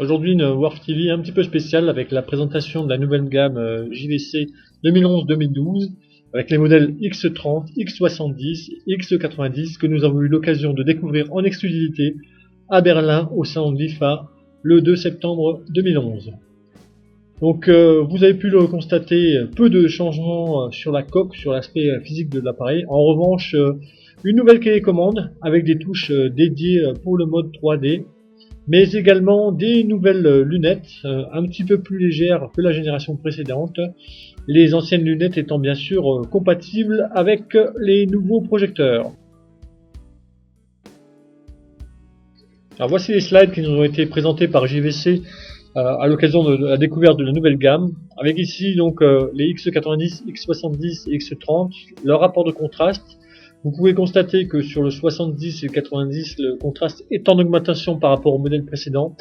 Aujourd'hui, une Worf TV un petit peu spéciale avec la présentation de la nouvelle gamme JVC 2011-2012 avec les modèles X30, X70, X90 que nous avons eu l'occasion de découvrir en exclusivité à Berlin au salon de l'IFA le 2 septembre 2011. Donc vous avez pu le constater, peu de changements sur la coque, sur l'aspect physique de l'appareil. En revanche, une nouvelle télécommande avec des touches dédiées pour le mode 3D, mais également des nouvelles lunettes un petit peu plus légères que la génération précédente, les anciennes lunettes étant bien sûr compatibles avec les nouveaux projecteurs. Alors voici les slides qui nous ont été présentés par JVC à l'occasion de la découverte de la nouvelle gamme, avec ici donc les X90, X70 et X30, leur rapport de contraste. Vous pouvez constater que sur le 70 et le 90, le contraste est en augmentation par rapport au modèle précédent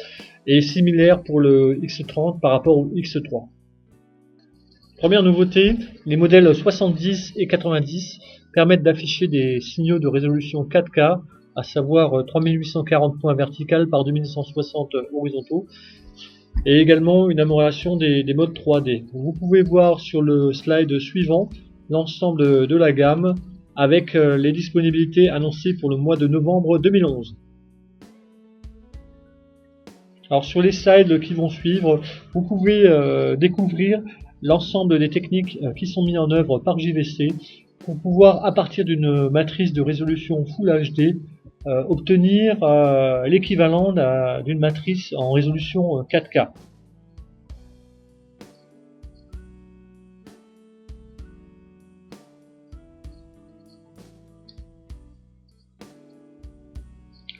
et similaire pour le X30 par rapport au X3. Première nouveauté, les modèles 70 et 90 permettent d'afficher des signaux de résolution 4K, à savoir 3840 points verticales par 2160 horizontaux, et également une amélioration des modes 3D. Vous pouvez voir sur le slide suivant l'ensemble de la gamme avec les disponibilités annoncées pour le mois de novembre 2011. Alors sur les slides qui vont suivre, vous pouvez découvrir l'ensemble des techniques qui sont mises en œuvre par JVC pour pouvoir, à partir d'une matrice de résolution Full HD, obtenir l'équivalent d'une matrice en résolution 4K.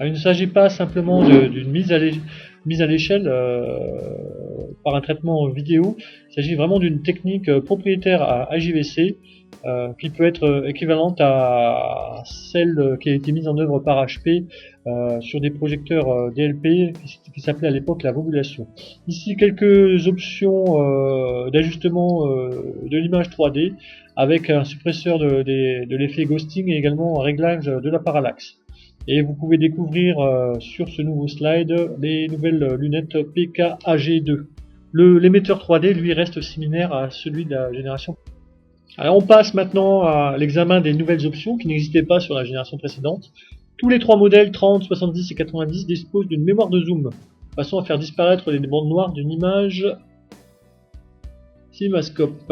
Alors, il ne s'agit pas simplement d'une mise à l'échelle par un traitement vidéo, il s'agit vraiment d'une technique propriétaire à JVC qui peut être équivalente à celle qui a été mise en œuvre par HP sur des projecteurs DLP qui s'appelait à l'époque la Vobulation. Ici quelques options d'ajustement de l'image 3D avec un suppresseur de l'effet ghosting et également un réglage de la parallaxe. Et vous pouvez découvrir sur ce nouveau slide les nouvelles lunettes PK-AG2. L'émetteur 3D lui reste similaire à celui de la génération. Alors on passe maintenant à l'examen des nouvelles options qui n'existaient pas sur la génération précédente. Tous les trois modèles 30, 70 et 90 disposent d'une mémoire de zoom, de façon à faire disparaître les bandes noires d'une image cinémascope.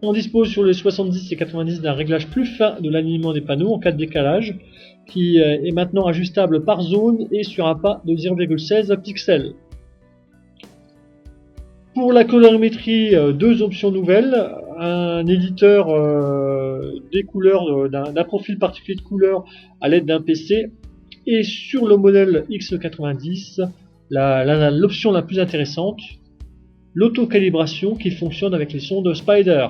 On dispose sur les 70 et 90 d'un réglage plus fin de l'alignement des panneaux en cas de décalage, qui est maintenant ajustable par zone et sur un pas de 0,16 pixels. Pour la colorimétrie, deux options nouvelles, un éditeur des couleurs, d'un profil particulier de couleur à l'aide d'un PC, et sur le modèle X90, l'option la plus intéressante, l'autocalibration qui fonctionne avec les sondes Spider,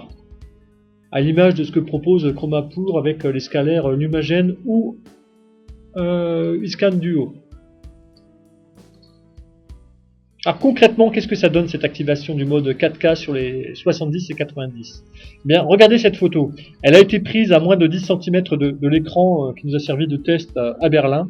à l'image de ce que propose Chromapour avec les scalaires Lumagen ou Iscan Duo. Alors concrètement, qu'est-ce que ça donne cette activation du mode 4K sur les 70 et 90 ? Bien, regardez cette photo. Elle a été prise à moins de 10 cm de l'écran qui nous a servi de test à Berlin,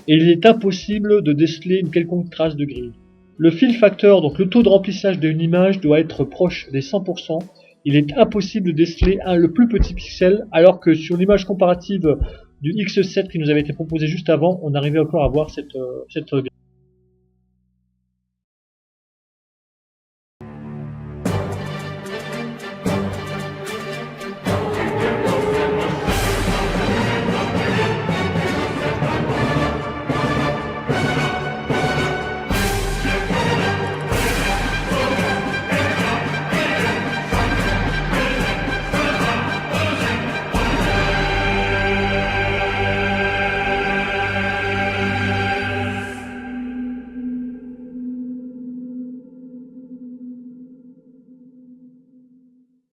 et il est impossible de déceler une quelconque trace de grille. Le fill factor, donc le taux de remplissage d'une image, doit être proche des 100%. Il est impossible de déceler le plus petit pixel, alors que sur l'image comparative du X7 qui nous avait été proposé juste avant, on arrivait encore à voir cette grille.